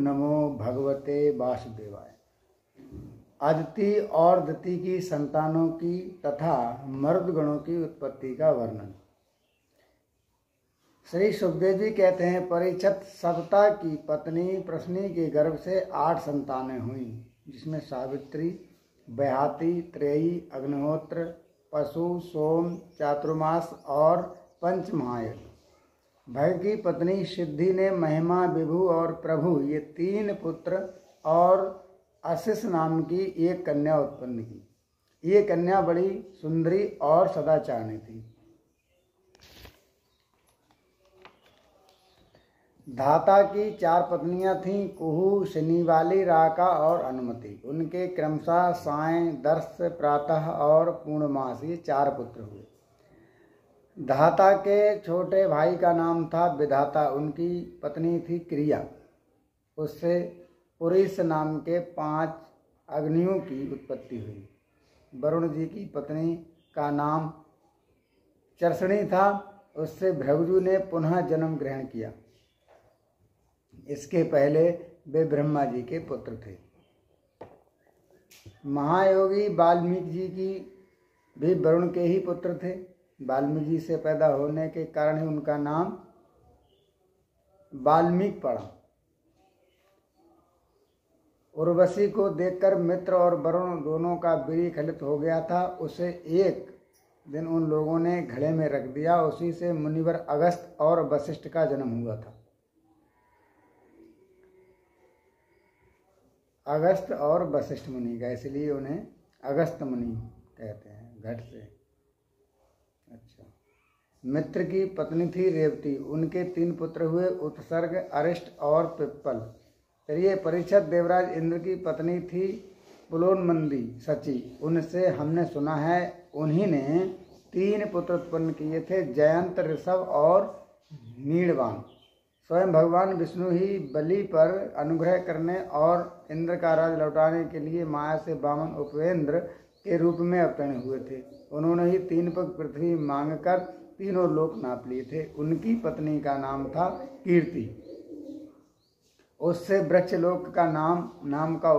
नमो भगवते वासुदेवाय। अदिति और दिति की संतानों की तथा मर्दगणों की उत्पत्ति का वर्णन। श्री सुखदेव जी कहते हैं, परीक्षित सतता की पत्नी प्रश्नी के गर्भ से 8 संतानें हुई, जिसमें सावित्री, बयाती, त्रेयी, अग्निहोत्र, पशु, सोम, चातुर्मास और पंचमहायज्ञ। भय की पत्नी सिद्धि ने महिमा, विभु और प्रभु ये 3 पुत्र और अशिष नाम की एक कन्या उत्पन्न की। ये कन्या बड़ी सुंदरी और सदाचारणी थी। धाता की 4 पत्नियां थीं, कुहू, शनिवाली, राका और अनुमति। उनके क्रमशः साय, दर्श, प्रातः और पूर्णमास ये 4 पुत्र हुए। धाता के छोटे भाई का नाम था विधाता, उनकी पत्नी थी क्रिया। उससे पुरीस नाम के 5 अग्नियों की उत्पत्ति हुई। वरुण जी की पत्नी का नाम चर्षणी था, उससे भृगु ने पुनः जन्म ग्रहण किया। इसके पहले वे ब्रह्मा जी के पुत्र थे। महायोगी वाल्मीकि जी की भी वरुण के ही पुत्र थे। वाल्मीकि जी से पैदा होने के कारण ही उनका नाम वाल्मीकि पड़ा। उर्वशी को देखकर मित्र और वरुण दोनों का वीर्य खलित हो गया था। उसे एक दिन उन लोगों ने घड़े में रख दिया। उसी से मुनिवर अगस्त और वशिष्ठ का जन्म हुआ था। अगस्त और वशिष्ठ मुनि का, इसलिए उन्हें अगस्त मुनि कहते हैं, घट से। अच्छा, मित्र की पत्नी थी रेवती, उनके 3 पुत्र हुए, उत्सर्ग, अरिष्ट और पिप्पल। फिर ये परीक्षित देवराज इंद्र की पत्नी थी पुलोन्मंदी सची। उनसे हमने सुना है उन्हीं ने 3 पुत्र उत्पन्न किए थे, जयंत, ऋषभ और नीड़वान। स्वयं भगवान विष्णु ही बलि पर अनुग्रह करने और इंद्र का राज लौटाने के लिए माया से वामन उपेंद्र के रूप में अवतरण हुए थे। उन्होंने ही 3 पग पृथ्वी मांगकर तीनों लोक नाप लिए थे। उनकी पत्नी का नाम था कीर्ति। उससे वृक्षलोक का नाम का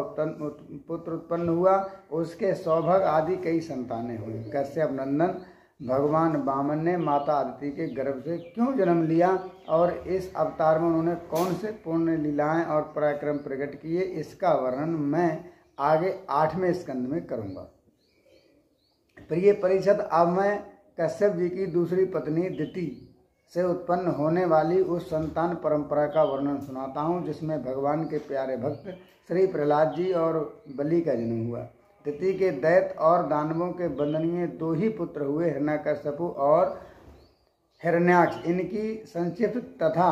पुत्र उत्पन्न हुआ। उसके सौभग आदि कई संतानें हुई। कश्यप नंदन भगवान वामन ने माता अदिति के गर्भ से क्यों जन्म लिया और इस अवतार में उन्होंने कौन से पुण्य लीलाएं और पराक्रम प्रकट किए, इसका वर्णन मैं आगे 8वें स्कंद में करूंगा। प्रिय परीक्षित, अब मैं कश्यप जी की दूसरी पत्नी दिति से उत्पन्न होने वाली उस संतान परंपरा का वर्णन सुनाता हूँ, जिसमें भगवान के प्यारे भक्त श्री प्रहलाद जी और बलि का जन्म हुआ। दिति के दैत्य और दानवों के वंदनीय 2 ही पुत्र हुए, हिरण्यकश्यपु और हिरण्याक्ष। इनकी संक्षिप्त तथा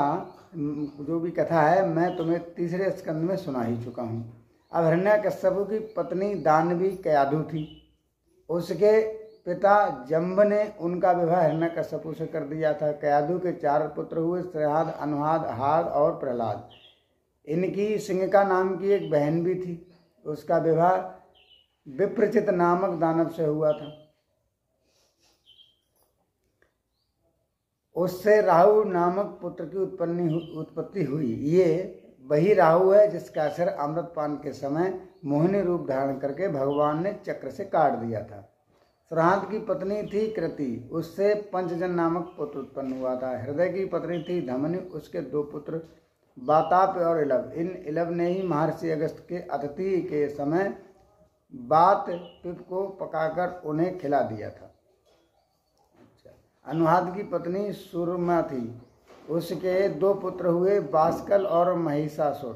जो भी कथा है मैं तुम्हें 3रे स्कंद में सुना ही चुका हूँ। अब हिरण्यकश्यपु की पत्नी दानवी कयाधु थी। उसके पिता जम्ब ने उनका विवाह हिरण्यकश्यपु से कर दिया था। कयाधु के 4 पुत्र हुए, श्रहाद, अनुहाद, हाद और प्रहलाद। इनकी सिंगिका नाम की एक बहन भी थी। उसका विवाह विप्रचित नामक दानव से हुआ था। उससे राहु नामक पुत्र की उत्पत्ति हुई। ये वही राहु है जिसका सिर अमृतपान के समय मोहिनी रूप धारण करके भगवान ने चक्र से काट दिया था। श्रहाद की पत्नी थी कृति। उससे पंचजन नामक पुत्र उत्पन्न हुआ था। हृदय की पत्नी थी धमनी। उसके 2 पुत्र बाताप और इलव। इन इलव ने ही महर्षि अगस्त के अतिथि के समय बात पिप को पकाकर उन्हें खिला दिया था। अनुहाद की पत्नी सुरमा थी। उसके 2 पुत्र हुए, बास्कल और महिषासुर।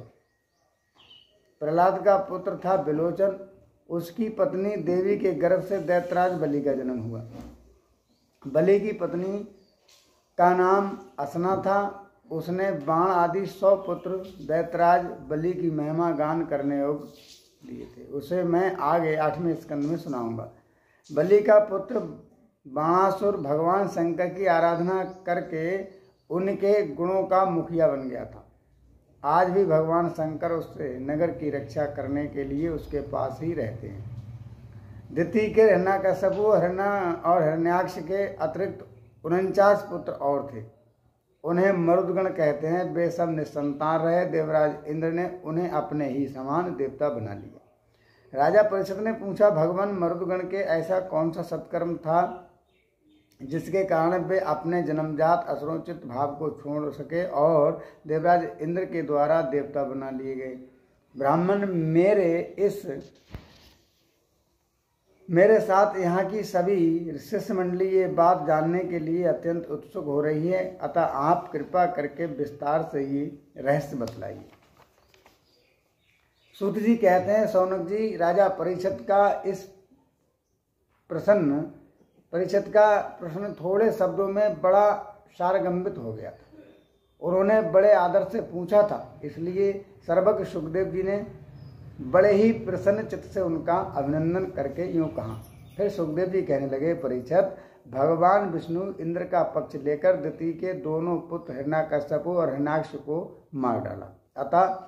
प्रहलाद का पुत्र था विलोचन। उसकी पत्नी देवी के गर्भ से दैत्यराज बलि का जन्म हुआ। बलि की पत्नी का नाम असना था। उसने बाण आदि 100 पुत्र दैत्यराज बलि की महिमा गान करने योग्य दिए थे। उसे मैं आगे 8वें स्कंद में सुनाऊंगा। बलि का पुत्र बाणासुर भगवान शंकर की आराधना करके उनके गुणों का मुखिया बन गया था। आज भी भगवान शंकर उससे नगर की रक्षा करने के लिए उसके पास ही रहते हैं। दिति के हिरण्यकश्यपु और हिरण्याक्ष के अतिरिक्त 49 पुत्र और थे। उन्हें मरुदगण कहते हैं। वे सब निसंतान रहे। देवराज इंद्र ने उन्हें अपने ही समान देवता बना लिया। राजा परीक्षित ने पूछा, भगवान मरुदगण के ऐसा कौन सा सत्कर्म था जिसके कारण वे अपने जन्मजात असुरोचित भाव को छोड़ सके और देवराज इंद्र के द्वारा देवता बना लिए गए। ब्राह्मण मेरे साथ यहाँ की सभी शिष्य मंडली ये बात जानने के लिए अत्यंत उत्सुक हो रही है, अतः आप कृपा करके विस्तार से ये रहस्य बतलाइए। सूत जी कहते हैं, शौनक जी, राजा परीक्षित का प्रश्न थोड़े शब्दों में बड़ा सारगंभित हो गया था। उन्होंने बड़े आदर से पूछा था, इसलिए सर्वज्ञ सुखदेव जी ने बड़े ही प्रसन्न चित्त से उनका अभिनंदन करके यूं कहा। फिर सुखदेव जी कहने लगे, परीक्षित, भगवान विष्णु इंद्र का पक्ष लेकर दिति के दोनों पुत्र हिरण्याकश्यप और हिरण्याक्ष को मार डाला। अतः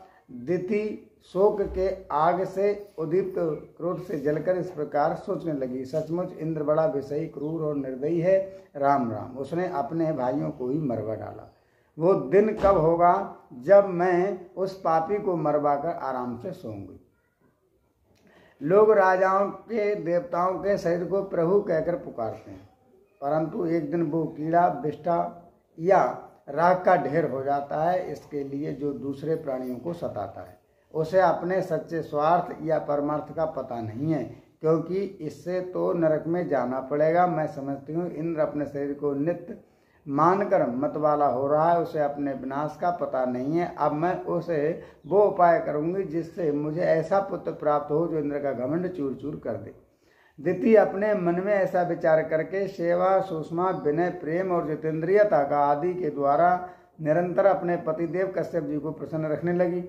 दिति शोक के आग से उद्दीप्त क्रोध से जलकर इस प्रकार सोचने लगी, सचमुच इंद्र बड़ा विषयी, क्रूर और निर्दयी है। राम राम, उसने अपने भाइयों को ही मरवा डाला। वो दिन कब होगा जब मैं उस पापी को मरवाकर आराम से सोऊंगी। लोग राजाओं के देवताओं के शरीर को प्रभु कहकर पुकारते हैं, परंतु एक दिन वो कीड़ा, विष्ठा या राख का ढेर हो जाता है। इसके लिए जो दूसरे प्राणियों को सताता है उसे अपने सच्चे स्वार्थ या परमार्थ का पता नहीं है, क्योंकि इससे तो नरक में जाना पड़ेगा। मैं समझती हूँ इंद्र अपने शरीर को नित्य मानकर मतवाला हो रहा है, उसे अपने विनाश का पता नहीं है। अब मैं उसे वो उपाय करूंगी जिससे मुझे ऐसा पुत्र प्राप्त हो जो इंद्र का घमंड चूर चूर कर दे। दिति अपने मन में ऐसा विचार करके सेवा, सुषमा, विनय, प्रेम और जितेंद्रियता का आदि के द्वारा निरंतर अपने पतिदेव कश्यप जी को प्रसन्न रखने लगी।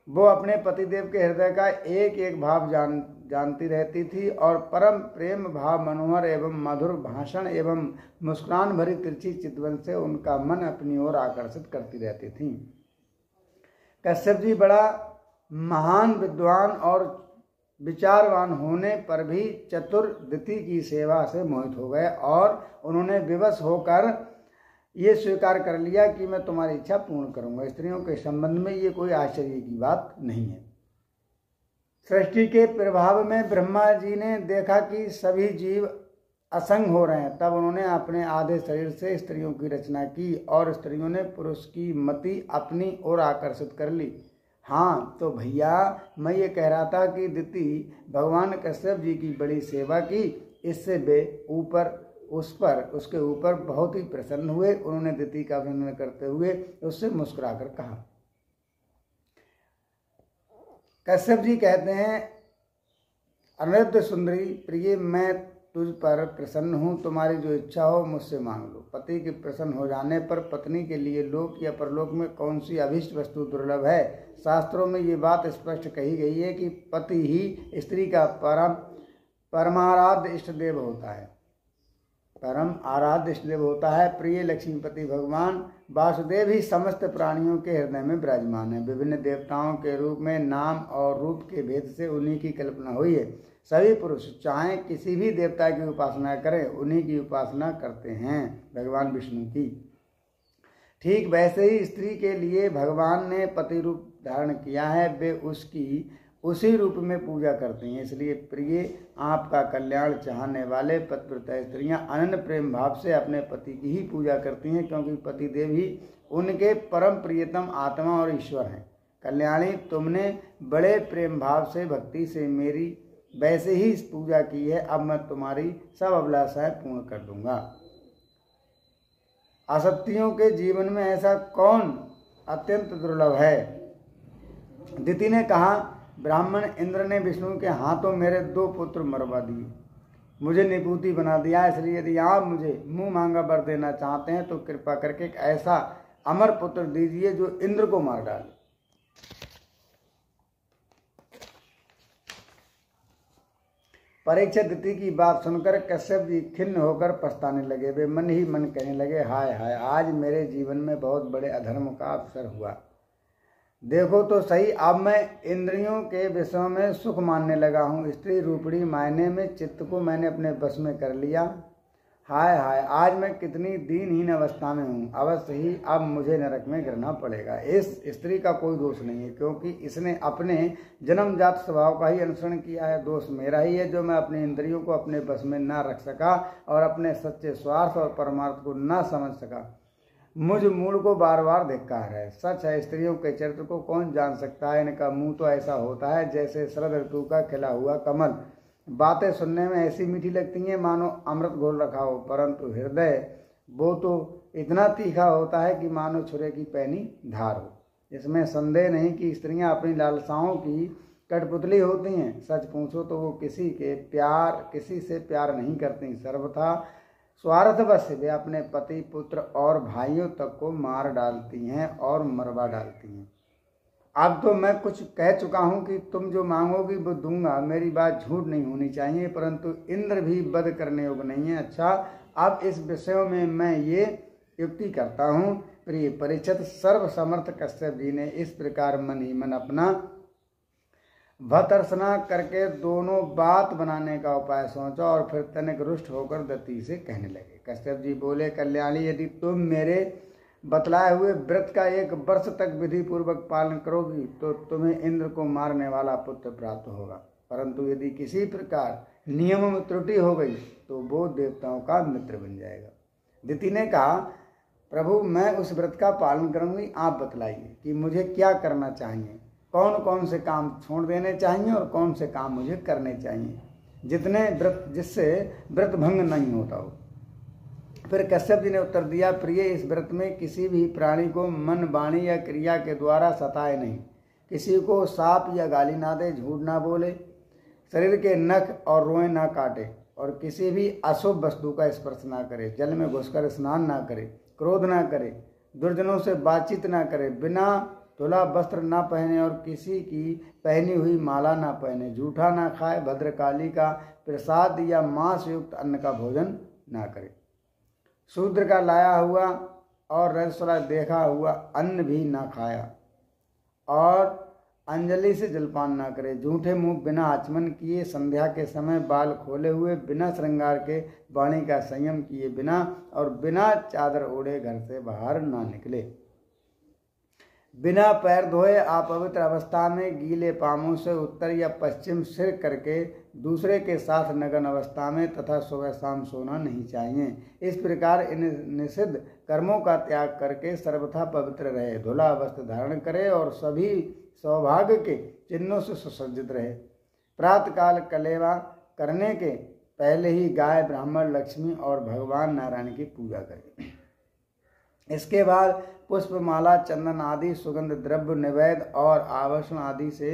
वो अपने पतिदेव के हृदय का एक एक भाव जानती रहती थी और परम प्रेम भाव, मनोहर एवं मधुर भाषण एवं मुस्कुरान भरी तिरछी चितवन से उनका मन अपनी ओर आकर्षित करती रहती थी। कश्यप जी बड़ा महान विद्वान और विचारवान होने पर भी चतुर दिति की सेवा से मोहित हो गए और उन्होंने विवश होकर ये स्वीकार कर लिया कि मैं तुम्हारी इच्छा पूर्ण करूंगा। स्त्रियों के संबंध में ये कोई आश्चर्य की बात नहीं है। सृष्टि के प्रभाव में ब्रह्मा जी ने देखा कि सभी जीव असंग हो रहे हैं, तब उन्होंने अपने आधे शरीर से स्त्रियों की रचना की और स्त्रियों ने पुरुष की मति अपनी ओर आकर्षित कर ली। हाँ तो भैया, मैं ये कह रहा था कि दिति भगवान कश्यप जी की बड़ी सेवा की, इससे वे उसके ऊपर बहुत ही प्रसन्न हुए। उन्होंने दिति का अभिनंदन करते हुए उससे मुस्कुराकर कहा। कश्यप जी कहते हैं, अनिरुद्ध सुंदरी प्रिय, मैं तुझ पर प्रसन्न हूँ, तुम्हारी जो इच्छा हो मुझसे मांग लो। पति के प्रसन्न हो जाने पर पत्नी के लिए लोक या परलोक में कौन सी अभीष्ट वस्तु दुर्लभ है। शास्त्रों में ये बात स्पष्ट कही गई है कि पति ही स्त्री का परमाराध्य इष्ट देव होता है, परम आराध्य इष्ट देव होता है। प्रिय लक्ष्मीपति भगवान वासुदेव ही समस्त प्राणियों के हृदय में विराजमान है। विभिन्न देवताओं के रूप में नाम और रूप के भेद से उन्हीं की कल्पना हुई है। सभी पुरुष चाहे किसी भी देवता की उपासना करें, उन्हीं की उपासना करते हैं, भगवान विष्णु की। ठीक वैसे ही स्त्री के लिए भगवान ने पति रूप धारण किया है, वे उसकी उसी रूप में पूजा करती हैं। इसलिए प्रिय, आपका कल्याण चाहने वाले पतिव्रता स्त्रियां अनन्य प्रेम भाव से अपने पति की ही पूजा करती हैं, क्योंकि पतिदेव ही उनके परम प्रियतम आत्मा और ईश्वर हैं। कल्याणी, तुमने बड़े प्रेम भाव से भक्ति से मेरी वैसे ही पूजा की है, अब मैं तुम्हारी सब अभिलाषाएं पूर्ण कर दूंगा। असत्यों के जीवन में ऐसा कौन अत्यंत दुर्लभ है। दिति ने कहा, ब्राह्मण इंद्र ने विष्णु के हाथों मेरे 2 पुत्र मरवा दिए, मुझे निपुति बना दिया। इसलिए यदि आप मुझे मुंह मांगा वर देना चाहते हैं तो कृपा करके एक ऐसा अमर पुत्र दीजिए जो इंद्र को मार डाले। परीक्षित दिति की बात सुनकर कश्यप जी खिन्न होकर पछताने लगे। वे मन ही मन कहने लगे, हाय हाय, आज मेरे जीवन में बहुत बड़े अधर्म का अवसर हुआ। देखो तो सही, अब मैं इंद्रियों के विषयों में सुख मानने लगा हूँ। स्त्री रूपणी मायने में चित्त को मैंने अपने बस में कर लिया। हाय हाय, आज मैं कितनी दीनहीन अवस्था में हूँ। अवश्य ही अब मुझे नरक में गिरना पड़ेगा। इस स्त्री का कोई दोष नहीं है, क्योंकि इसने अपने जन्मजात स्वभाव का ही अनुसरण किया है। दोष मेरा ही है जो मैं अपनी इंद्रियों को अपने बस में ना रख सका और अपने सच्चे स्वार्थ और परमार्थ को ना समझ सका। मुझ मूल को बार बार धिक्कार है। सच है, स्त्रियों के चरित्र को कौन जान सकता है। इनका मुंह तो ऐसा होता है जैसे शरद ऋतु का खिला हुआ कमल। बातें सुनने में ऐसी मीठी लगती हैं मानो अमृत घोल रखा हो, परंतु हृदय वो तो इतना तीखा होता है कि मानो छुरे की पैनी धार हो। इसमें संदेह नहीं कि स्त्रियां अपनी लालसाओं की कठपुतली होती हैं। सच पूछो तो वो किसी से प्यार नहीं करती। सर्वथा स्वार्थवश वे अपने पति, पुत्र और भाइयों तक को मार डालती हैं और मरवा डालती हैं। अब तो मैं कुछ कह चुका हूँ कि तुम जो मांगोगी वो दूंगा। मेरी बात झूठ नहीं होनी चाहिए, परंतु इंद्र भी वध करने योग्य नहीं है। अच्छा, अब इस विषय में मैं ये युक्ति करता हूँ। प्रिय परीक्षित, सर्वसमर्थ कश्यप जी ने इस प्रकार मन ही मन अपना भर्त्सना करके दोनों बात बनाने का उपाय सोचा और फिर तनिक रुष्ट होकर दती से कहने लगे। कश्यप जी बोले, कल्याणी, यदि तुम मेरे बतलाए हुए व्रत का 1 वर्ष तक विधि पूर्वक पालन करोगी तो तुम्हें इंद्र को मारने वाला पुत्र प्राप्त होगा। परंतु यदि किसी प्रकार नियम में त्रुटि हो गई तो वो देवताओं का मित्र बन जाएगा। दिति ने कहा, प्रभु, मैं उस व्रत का पालन करूंगी। आप बतलाइए कि मुझे क्या करना चाहिए, कौन कौन से काम छोड़ देने चाहिए और कौन से काम मुझे करने चाहिए जिससे व्रत भंग नहीं होता हो। फिर कश्यप जी ने उत्तर दिया, प्रिय, इस व्रत में किसी भी प्राणी को मन, वाणी या क्रिया के द्वारा सताए नहीं। किसी को साप या गाली ना दे, झूठ ना बोले, शरीर के नख और रोएं ना काटे और किसी भी अशुभ वस्तु का स्पर्श ना करे, जल में घुसकर स्नान ना करे, क्रोध ना करे, दुर्जनों से बातचीत ना करे, बिना धुला वस्त्र ना पहने और किसी की पहनी हुई माला ना पहने, झूठा ना खाए, भद्रकाली का प्रसाद या मांस युक्त अन्न का भोजन ना करे, शूद्र का लाया हुआ और रजस्वला देखा हुआ अन्न भी ना खाया और अंजलि से जलपान ना करे, झूठे मुंह बिना आचमन किए, संध्या के समय बाल खोले हुए, बिना श्रृंगार के, वाणी का संयम किए बिना और बिना चादर ओढ़े घर से बाहर ना निकले, बिना पैर धोए अपवित्र अवस्था में गीले पामों से उत्तर या पश्चिम सिर करके दूसरे के साथ नग्न अवस्था में तथा सुबह शाम सोना नहीं चाहिए। इस प्रकार इन निषिद्ध कर्मों का त्याग करके सर्वथा पवित्र रहे, धुला वस्त्र धारण करे और सभी सौभाग्य के चिन्हों से सुसज्जित रहे। प्रातःकाल कलेवा करने के पहले ही गाय, ब्राह्मण, लक्ष्मी और भगवान नारायण की पूजा करे। इसके बाद पुष्पमाला, चंदन आदि सुगंध द्रव्य, निवेद और आभूषण आदि से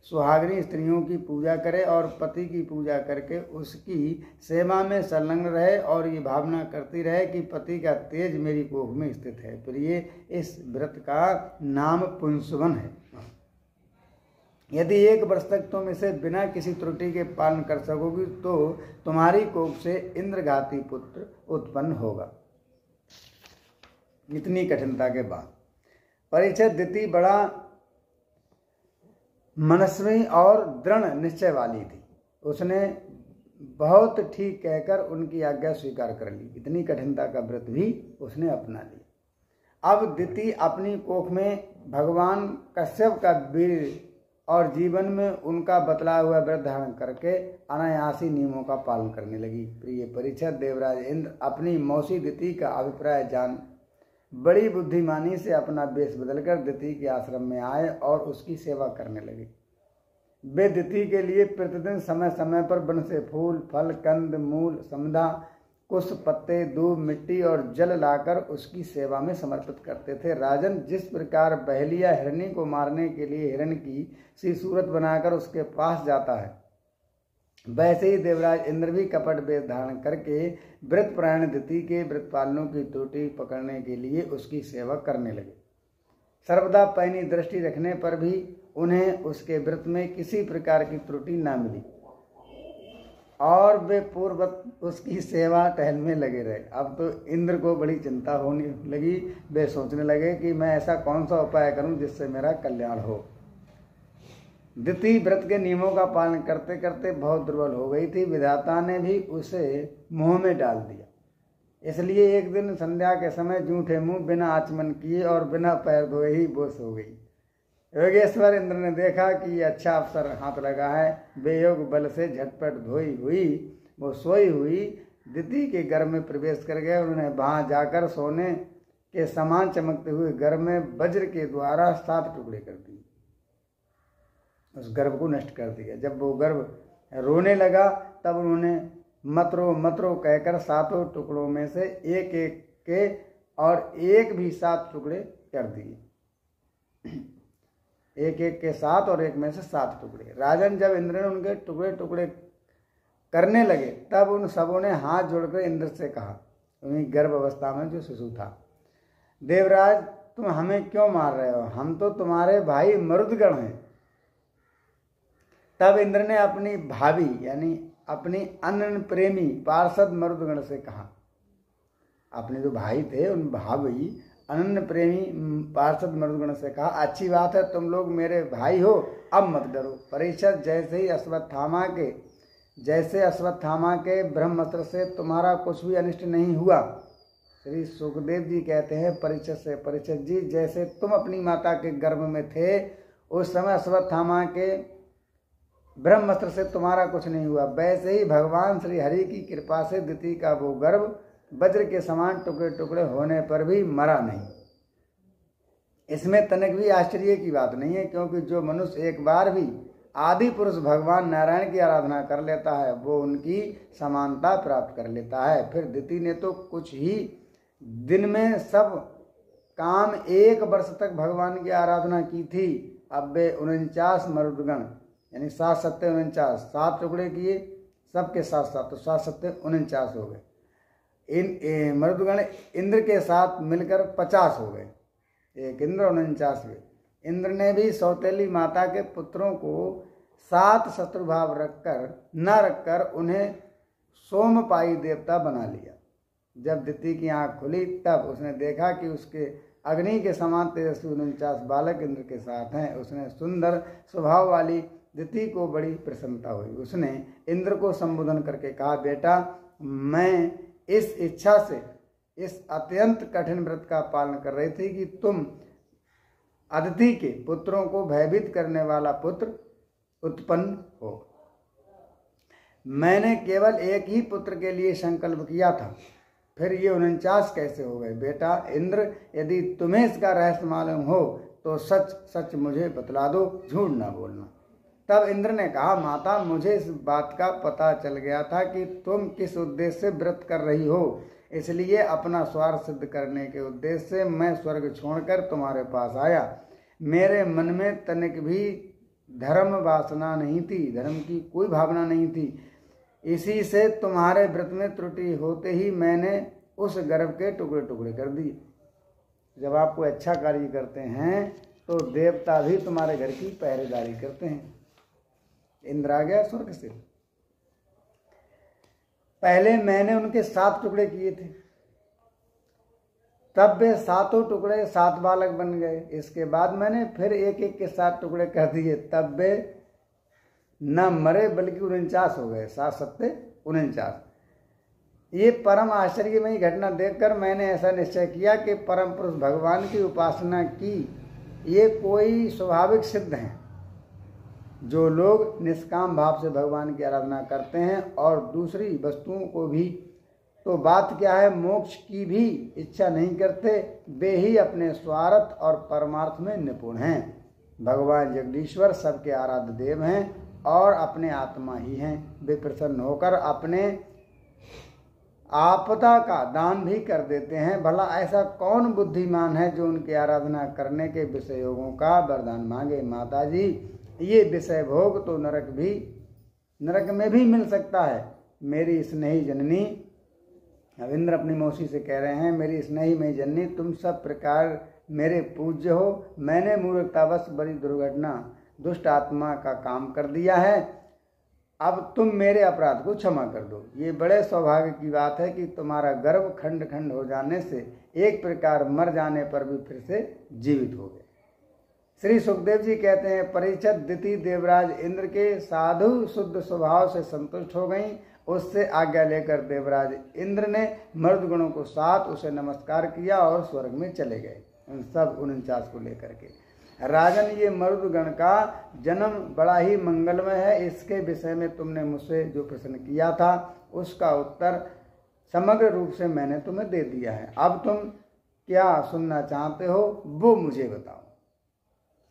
सुहागिनी स्त्रियों की पूजा करे और पति की पूजा करके उसकी सेवा में संलग्न रहे और ये भावना करती रहे कि पति का तेज मेरी कोख में स्थित है। प्रिय, इस व्रत का नाम पुंसवन है। यदि 1 वर्ष तक तुम इसे बिना किसी त्रुटि के पालन कर सकोगी तो तुम्हारी कोख से इंद्रघाती पुत्र उत्पन्न होगा। इतनी कठिनता के बाद परीक्षित, दिति बड़ा मनस्वी और दृढ़ निश्चय वाली थी। उसने बहुत ठीक कहकर उनकी आज्ञा स्वीकार कर ली। इतनी कठिनता का व्रत भी उसने अपना लिया। अब दिति अपनी कोख में भगवान कश्यप का वीर और जीवन में उनका बतलाया हुआ व्रत धारण करके अनायासी नियमों का पालन करने लगी। प्रिय परीक्षित, देवराज इंद्र अपनी मौसी दिति का अभिप्राय जान बड़ी बुद्धिमानी से अपना वेश बदलकर दिति के आश्रम में आए और उसकी सेवा करने लगे। वे दिति के लिए प्रतिदिन समय समय पर वन से फूल, फल, कंद, मूल, समधा, कुश, पत्ते, दूब, मिट्टी और जल लाकर उसकी सेवा में समर्पित करते थे। राजन, जिस प्रकार बहेलिया हिरणी को मारने के लिए हिरण की सी सूरत बनाकर उसके पास जाता है, वैसे ही देवराज इंद्र भी कपट वेश धारण करके व्रतपरायण दिति के व्रतपालनों की त्रुटि पकड़ने के लिए उसकी सेवा करने लगे। सर्वदा पैनी दृष्टि रखने पर भी उन्हें उसके व्रत में किसी प्रकार की त्रुटि न मिली और वे पूर्ववत उसकी सेवा टहल में लगे रहे। अब तो इंद्र को बड़ी चिंता होने लगी। वे सोचने लगे कि मैं ऐसा कौन सा उपाय करूं जिससे मेरा कल्याण हो। दिति व्रत के नियमों का पालन करते करते बहुत दुर्बल हो गई थी। विधाता ने भी उसे मुंह में डाल दिया। इसलिए एक दिन संध्या के समय जूठे मुंह बिना आचमन किए और बिना पैर धोए ही बोस हो गई। योगेश्वर इंद्र ने देखा कि ये अच्छा अवसर हाथ लगा है। बेयोग बल से झटपट धोई हुई वो सोई हुई दिति के घर में प्रवेश कर गए। उन्होंने वहां जाकर सोने के समान चमकते हुए घर में वज्र के द्वारा 7 टुकड़े कर दिए, उस गर्भ को नष्ट कर दिया। जब वो गर्भ रोने लगा तब उन्होंने मतरो मतरो कहकर 7 टुकड़ों में से एक एक के और एक भी 7 टुकड़े कर दिए। एक एक के 7 और एक में से 7 टुकड़े। राजन, जब इंद्र ने उनके टुकड़े टुकड़े करने लगे तब उन सबों ने हाथ जोड़कर इंद्र से कहा, उन्हीं गर्भ अवस्था में जो शिशु था, देवराज तुम हमें क्यों मार रहे हो? हम तो तुम्हारे भाई मरुदगण हैं। तब इंद्र ने अपनी भाभी यानी अपनी अनन्य प्रेमी पार्षद मरुदगण से कहा, अपने जो भाई थे उन भाभी अनन्य प्रेमी पार्षद मरुदगण से कहा, अच्छी बात है, तुम लोग मेरे भाई हो, अब मत डरो। परीक्षित, जैसे अश्वत्थामा के ब्रह्मास्त्र से तुम्हारा कुछ भी अनिष्ट नहीं हुआ। श्री सुखदेव जी कहते हैं परीक्षित से, परीक्षित जी, जैसे तुम अपनी माता के गर्भ में थे उस समय अश्वत्थामा के ब्रह्मास्त्र से तुम्हारा कुछ नहीं हुआ, वैसे ही भगवान श्री हरि की कृपा से दिति का वो गर्भ वज्र के समान टुकड़े टुकड़े होने पर भी मरा नहीं। इसमें तनिक भी आश्चर्य की बात नहीं है, क्योंकि जो मनुष्य एक बार भी आदि पुरुष भगवान नारायण की आराधना कर लेता है वो उनकी समानता प्राप्त कर लेता है। फिर दिति ने तो कुछ ही दिन में सब काम 1 वर्ष तक भगवान की आराधना की थी। अब वे 49 मरुदगण यानी 7 सत्ते 49 7 टुकड़े किए सबके साथ साथ, तो 7 सत्ते 49 हो गए। इन मरुदगण इंद्र के साथ मिलकर 50 हो गए, एक इंद्र 49 हुए। इंद्र ने भी सौतेली माता के पुत्रों को 7 शत्रुभाव रखकर उन्हें सोमपाई देवता बना लिया। जब दिति की आंख खुली तब उसने देखा कि उसके अग्नि के समान तेजस्वी 49 बालक इंद्र के साथ हैं। उसने सुंदर स्वभाव वाली दिति को बड़ी प्रसन्नता हुई। उसने इंद्र को संबोधन करके कहा, बेटा, मैं इस इच्छा से इस अत्यंत कठिन व्रत का पालन कर रही थी कि तुम अदिति के पुत्रों को भयभीत करने वाला पुत्र उत्पन्न हो। मैंने केवल एक ही पुत्र के लिए संकल्प किया था, फिर ये 49 कैसे हो गए? बेटा इंद्र, यदि तुम्हें इसका रहस्य मालूम हो तो सच सच मुझे बतला दो, झूठ ना बोलना। तब इंद्र ने कहा, माता, मुझे इस बात का पता चल गया था कि तुम किस उद्देश्य से व्रत कर रही हो, इसलिए अपना स्वार्थ सिद्ध करने के उद्देश्य से मैं स्वर्ग छोड़कर तुम्हारे पास आया। मेरे मन में तनिक भी धर्म वासना नहीं थी, धर्म की कोई भावना नहीं थी। इसी से तुम्हारे व्रत में त्रुटि होते ही मैंने उस गर्भ के टुकड़े टुकड़े कर दिए। जब आप कोई अच्छा कार्य करते हैं तो देवता भी तुम्हारे घर की पहरेदारी करते हैं। इंद्र आ गया स्वर्ग से। पहले मैंने उनके 7 टुकड़े किए थे, तब वे 7 टुकड़े 7 बालक बन गए। इसके बाद मैंने फिर एक एक के 7 टुकड़े कर दिए, तब वे न मरे बल्कि 49 हो गए, 7 सत्ते 49। ये परम आश्चर्यमयी घटना देखकर मैंने ऐसा निश्चय किया कि परम पुरुष भगवान की उपासना की ये कोई स्वाभाविक सिद्ध हैं। जो लोग निष्काम भाव से भगवान की आराधना करते हैं और दूसरी वस्तुओं को भी, तो बात क्या है, मोक्ष की भी इच्छा नहीं करते, वे ही अपने स्वार्थ और परमार्थ में निपुण हैं। भगवान जगदीश्वर सबके आराध्य देव हैं और अपने आत्मा ही हैं। वे प्रसन्न होकर अपने आपदा का दान भी कर देते हैं। भला ऐसा कौन बुद्धिमान है जो उनकी आराधना करने के विषयों का वरदान मांगे? माता जी, ये विषय भोग तो नरक में भी मिल सकता है। मेरी स्नेही जननी, अब इंद्र अपनी मौसी से कह रहे हैं, मेरी स्नेही मई जननी, तुम सब प्रकार मेरे पूज्य हो। मैंने मूर्खतावश बड़ी दुर्घटना दुष्ट आत्मा का काम कर दिया है, अब तुम मेरे अपराध को क्षमा कर दो। ये बड़े सौभाग्य की बात है कि तुम्हारा गर्भ खंड खंड हो जाने से एक प्रकार मर जाने पर भी फिर से जीवित हो गए। श्री सुखदेव जी कहते हैं, परीक्षित, दिति देवराज इंद्र के साधु शुद्ध स्वभाव से संतुष्ट हो गईं उससे आज्ञा लेकर देवराज इंद्र ने मर्द गणों को साथ उसे नमस्कार किया और स्वर्ग में चले गए, उन सब 49 को लेकर के। राजन, ये मरुदगण का जन्म बड़ा ही मंगलमय है। इसके विषय में तुमने मुझसे जो प्रश्न किया था उसका उत्तर समग्र रूप से मैंने तुम्हें दे दिया है। अब तुम क्या सुनना चाहते हो वो मुझे बताओ।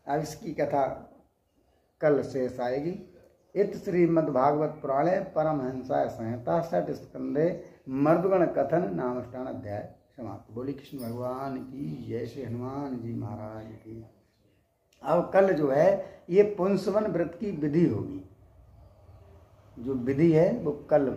अब इसकी कथा कल शेष आएगी। इत श्रीमद्भागवत पुराणे परमहंसाय संहिता षठ स्कंदे मर्दगण कथन नामष्टान अध्याय समाप्त। बोली कृष्ण भगवान की जय। श्री हनुमान जी महाराज की। अब कल जो है ये पुंसवन व्रत की विधि होगी, जो विधि है वो कल